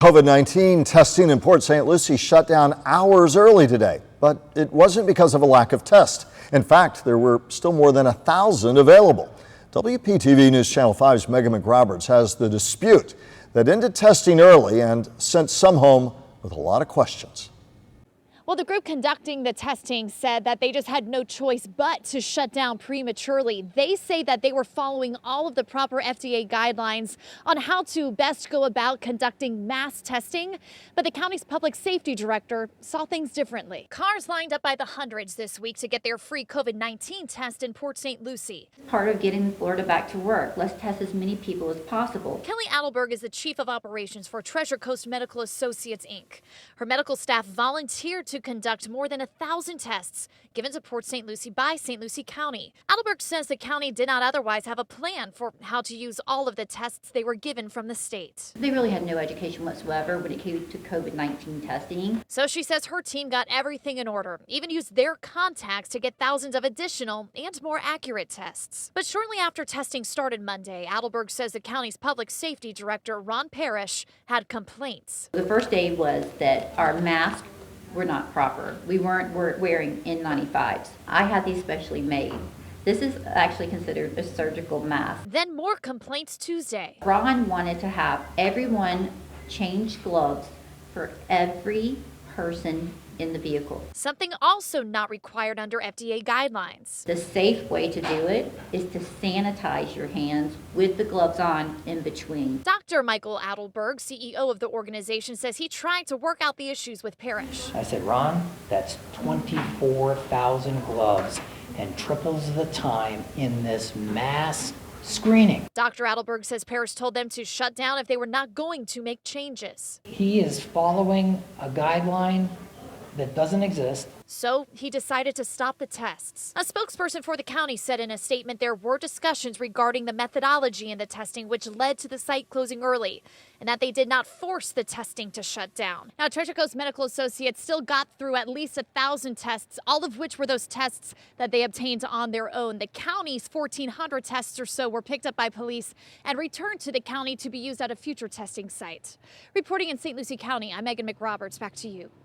COVID-19 testing in Port St. Lucie shut down hours early today, but it wasn't because of a lack of tests. In fact, there were still more than 1,000 available. WPTV News Channel 5's Megan McRoberts has the dispute that ended testing early and sent some home with a lot of questions. Well, the group conducting the testing said that they just had no choice but to shut down prematurely. They say that they were following all of the proper FDA guidelines on how to best go about conducting mass testing, but the county's public safety director saw things differently. Cars lined up by the hundreds this week to get their free COVID-19 test in Port St. Lucie. Part of getting Florida back to work. Let's test as many people as possible. Kelly Adelberg is the chief of operations for Treasure Coast Medical Associates, Inc. Her medical staff volunteered to conduct more than 1,000 tests given to Port St. Lucie by St. Lucie County. Adelberg says the county did not otherwise have a plan for how to use all of the tests they were given from the state. They really had no education whatsoever when it came to COVID-19 testing. So she says her team got everything in order, even used their contacts to get thousands of additional and more accurate tests. But shortly after testing started Monday, Adelberg says the county's public safety director, Ron Parrish, had complaints. The first day was that our masks were not proper. We weren't wearing N95s. I had these specially made. This is actually considered a surgical mask. Then more complaints Tuesday. Ron wanted to have everyone change gloves for every person in the vehicle. Something also not required under FDA guidelines. The safe way to do it is to sanitize your hands with the gloves on in between. Dr. Michael Adelberg, CEO of the organization, says he tried to work out the issues with Parrish. I said, Ron, that's 24,000 gloves and triples the time in this mass screening. Dr. Adelberg says Parrish told them to shut down if they were not going to make changes. He is following a guideline that doesn't exist. So he decided to stop the tests. A spokesperson for the county said in a statement there were discussions regarding the methodology in the testing, which led to the site closing early, and that they did not force the testing to shut down. Now, Treasure Coast Medical Associates still got through at least 1,000 tests, all of which were those tests that they obtained on their own. The county's 1,400 tests or so were picked up by police and returned to the county to be used at a future testing site. Reporting in St. Lucie County, I'm Megan McRoberts. Back to you.